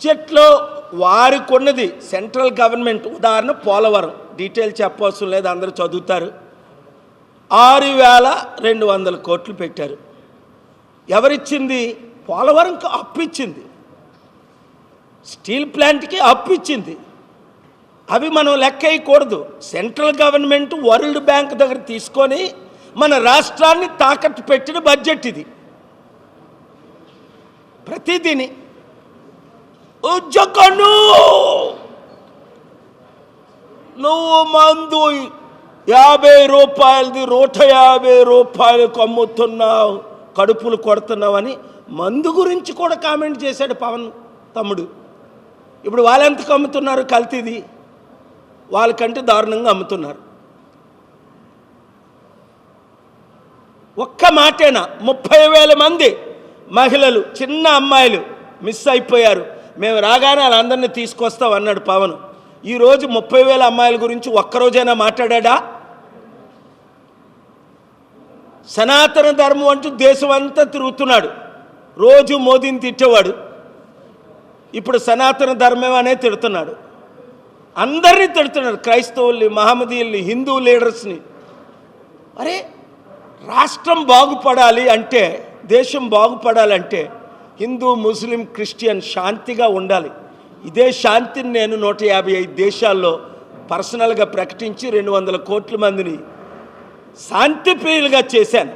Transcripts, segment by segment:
బడ్జెట్లో వారికి ఉన్నది సెంట్రల్ గవర్నమెంట్, ఉదాహరణ పోలవరం, డీటెయిల్ చెప్పవలసిన లేదు, అందరూ చదువుతారు. 6,200 కోట్లు పెట్టారు. ఎవరిచ్చింది? పోలవరంకి అప్పు ఇచ్చింది, స్టీల్ ప్లాంట్కి అప్పు ఇచ్చింది. అవి మనం లెక్క వేయకూడదు. సెంట్రల్ గవర్నమెంట్ వరల్డ్ బ్యాంక్ దగ్గర తీసుకొని మన రాష్ట్రాన్ని తాకట్టు పెట్టిన బడ్జెట్ ఇది. ప్రతిదీని ఉజ్జకను నువ్వు మందు 50 రూపాయలది 150 రూపాయలకు అమ్ముతున్నావు, కడుపులు కొడుతున్నావు అని మందు గురించి కూడా కామెంట్ చేశాడు పవన్ తమ్ముడు. ఇప్పుడు వాళ్ళెంతకు అమ్ముతున్నారు? కల్తీది వాళ్ళకంటే దారుణంగా అమ్ముతున్నారు. ఒక్క మాటేనా 30,000 మంది మహిళలు, చిన్న అమ్మాయిలు మిస్ అయిపోయారు. మేము రాగానే వాళ్ళందరినీ తీసుకొస్తాం అన్నాడు పవన్. ఈరోజు 30,000 అమ్మాయిల గురించి ఒక్కరోజైనా మాట్లాడా? సనాతన ధర్మం అంటూ దేశం అంతా తిరుగుతున్నాడు. రోజు మోదీని తిట్టేవాడు, ఇప్పుడు సనాతన ధర్మం అనే తిడుతున్నాడు. అందరినీ తిడుతున్నాడు, క్రైస్తవుల్ని, మహమ్మదీయుల్ని, హిందూ లీడర్స్ని. అరే, రాష్ట్రం బాగుపడాలి అంటే, దేశం బాగుపడాలంటే హిందూ, ముస్లిం, క్రిస్టియన్ శాంతిగా ఉండాలి. ఇదే శాంతిని నేను 155 దేశాల్లో పర్సనల్గా ప్రకటించి 200 కోట్ల మందిని శాంతి ప్రియులుగా చేశాను.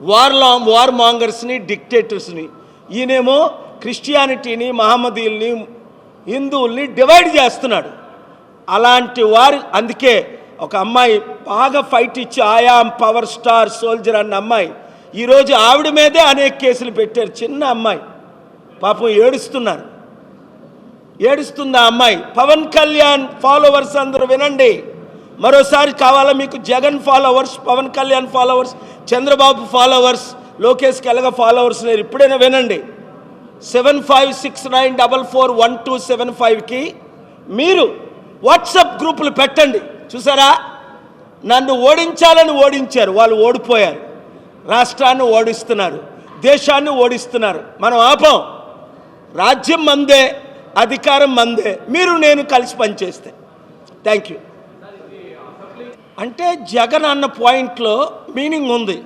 వార్ మాంగర్స్ని, డిక్టేటర్స్ని. ఈయనేమో క్రిస్టియానిటీని, మహమ్మదీయుల్ని, హిందువుల్ని డివైడ్ చేస్తున్నాడు. అలాంటి వారు, అందుకే ఒక అమ్మాయి బాగా ఫైట్ ఇచ్చి ఆయామ్ పవర్ స్టార్ సోల్జర్ అన్న అమ్మాయి, ఈరోజు ఆవిడ మీదే అనేక కేసులు పెట్టారు. చిన్న అమ్మాయి పాపం ఏడుస్తుంది ఆ అమ్మాయి. పవన్ కళ్యాణ్ ఫాలోవర్స్ అందరూ వినండి, మరోసారి కావాలా మీకు? Jagan followers, Pawan Kalyan followers, Chandrababu followers, లోకేష్కి ఎలాగ ఫాలోవర్స్ లేరు. ఇప్పుడైనా వినండి. 7569441275కి మీరు వాట్సాప్ గ్రూపులు పెట్టండి. చూసారా, నన్ను ఓడించాలని ఓడించారు, వాళ్ళు ఓడిపోయారు. రాష్ట్రాన్ని ఓడిస్తున్నారు, దేశాన్ని ఓడిస్తున్నారు. మనం ఆపం. రాజ్యం మందే, అధికారం మందే, మీరు నేను కలిసి పనిచేస్తే. Thank you. అంటే జగన్ అన్న పాయింట్లో మీనింగ్ ఉంది.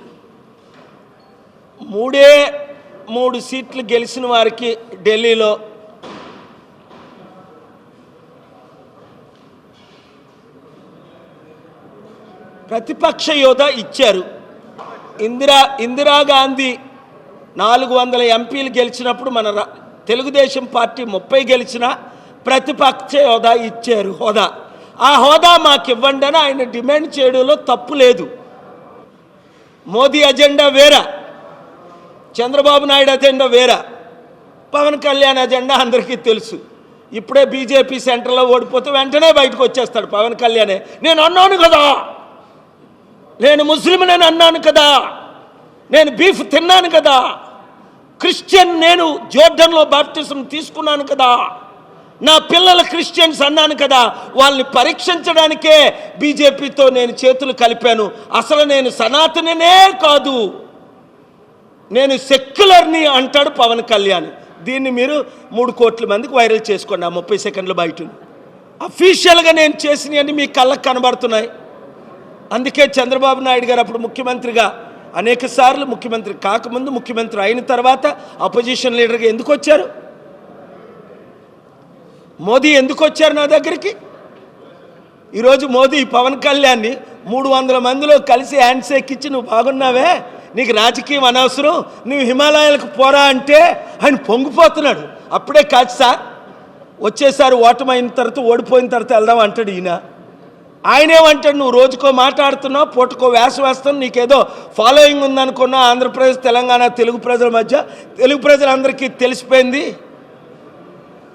3 సీట్లు గెలిచిన వారికి ఢిల్లీలో ప్రతిపక్ష యోధ ఇచ్చారు. ఇందిరాగాంధీ 400 ఎంపీలు గెలిచినప్పుడు మన తెలుగుదేశం పార్టీ 30 గెలిచిన ప్రతిపక్ష హోదా ఇచ్చారు. ఆ హోదా మాకు ఇవ్వండి అని ఆయన డిమాండ్ చేయడంలో తప్పు లేదు. మోదీ అజెండా వేరా, చంద్రబాబు నాయుడు అజెండా వేరా, పవన్ కళ్యాణ్ అజెండా అందరికీ తెలుసు. ఇప్పుడే బీజేపీ సెంటర్లో ఓడిపోతే వెంటనే బయటకు వచ్చేస్తాడు పవన్ కళ్యాణే. నేను అన్నాను కదా, నేను ముస్లింని అన్నాను కదా, నేను బీఫ్ తిన్నాను కదా, క్రిస్టియన్, నేను జోర్డన్లో బాప్టిజం తీసుకున్నాను కదా, నా పిల్లల క్రిస్టియన్స్ అన్నాను కదా, వాళ్ళని పరీక్షించడానికే బీజేపీతో నేను చేతులు కలిపాను. అసలు నేను సనాతననే కాదు, నేను సెక్యులర్ని అంటాడు పవన్ కళ్యాణ్. దీన్ని మీరు 3 కోట్ల మందికి వైరల్ చేసుకోండి. ఆ 30 సెకండ్ల బయట అఫీషియల్గా నేను చేసినవన్నీ మీ కళ్ళకు కనబడుతున్నాయి. అందుకే చంద్రబాబు నాయుడు గారు అప్పుడు ముఖ్యమంత్రిగా అనేక సార్లు, ముఖ్యమంత్రి కాకముందు, ముఖ్యమంత్రి అయిన తర్వాత అపోజిషన్ లీడర్గా ఎందుకు వచ్చారు? మోదీ ఎందుకు వచ్చారు నా దగ్గరికి? ఈరోజు మోదీ పవన్ కళ్యాణ్ని 300 మందిలో కలిసి హ్యాండ్ షేక్ ఇచ్చి, నువ్వు బాగున్నావే, నీకు రాజకీయం అనవసరం, నువ్వు హిమాలయాలకు పోరా అంటే ఆయన పొంగిపోతున్నాడు. అప్పుడే కాదు సార్, వచ్చేసారి ఓటమైన తర్వాత, ఓడిపోయిన తర్వాత వెళ్దాం అంటాడు ఈయన. ఆయనేమంటాడు, నువ్వు రోజుకో మాట్లాడుతున్నావు, పూటకో వేస వేస్తావు, నీకేదో ఫాలోయింగ్ ఉందనుకున్నావు. ఆంధ్రప్రదేశ్, తెలంగాణ, తెలుగు ప్రజల మధ్య, తెలుగు ప్రజలందరికీ తెలిసిపోయింది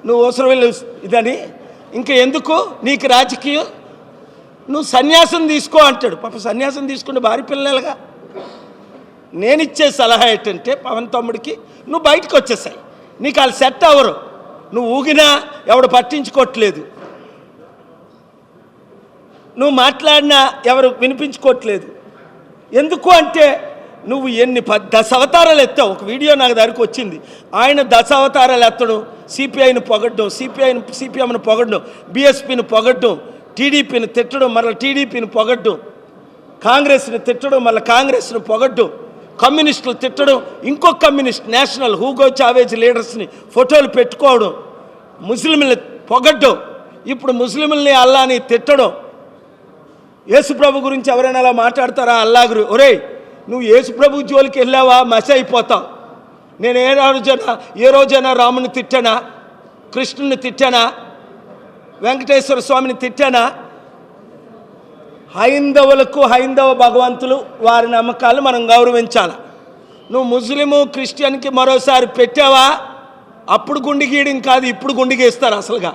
నువ్వు అవసరం ఇదని. ఇంకా ఎందుకు నీకు రాజకీయం, నువ్వు సన్యాసం తీసుకో అంటాడు. పాప సన్యాసం తీసుకుంటే భార్య పిల్లలుగా. నేనిచ్చే సలహా ఏంటంటే పవన్ తమ్ముడికి, నువ్వు బయటకు వచ్చేసాయి, నీకు వాళ్ళు సెట్ అవ్వరు, నువ్వు ఊగినా ఎవడు పట్టించుకోవట్లేదు, నువ్వు మాట్లాడినా ఎవరు వినిపించుకోవట్లేదు. ఎందుకు అంటే నువ్వు ఎన్ని దశావతారాలు ఎత్తావు. ఒక వీడియో నాకు దగ్గరికి వచ్చింది. ఆయన దశావతారాలు ఎత్తడం, సిపిఐని పొగడ్డం, సిపిఎంను పొగడ్డం, బీఎస్పీని పొగడ్డం, టీడీపీని తిట్టడం, మరలా టీడీపీని పొగడ్డం, కాంగ్రెస్ని తిట్టడం, మళ్ళీ కాంగ్రెస్ని పొగడ్డం, కమ్యూనిస్టులు తిట్టడం, ఇంకొక కమ్యూనిస్ట్ నేషనల్ హూగో చావేజ్ లీడర్స్ని ఫోటోలు పెట్టుకోవడం, ముస్లింలని పొగడ్డం, ఇప్పుడు ముస్లింలని అల్లాని తిట్టడం. యేసుప్రభు గురించి ఎవరైనా అలా మాట్లాడతారా? అల్లా ఒరేయ్ నువ్వు యేసుప్రభు జోలికి వెళ్ళావా మసి అయిపోతావు. నేను ఏ రోజైనా రాముని తిట్టానా, కృష్ణుని తిట్టానా, వెంకటేశ్వర స్వామిని తిట్టానా? హైందవులకు హైందవ భగవంతులు వారి నమ్మకాలు మనం గౌరవించాలి. నువ్వు ముస్లిము క్రిస్టియన్కి మరోసారి పెట్టావా, అప్పుడు గుండి గీయడం కాదు, ఇప్పుడు గుండి గీస్తారు అసలుగా.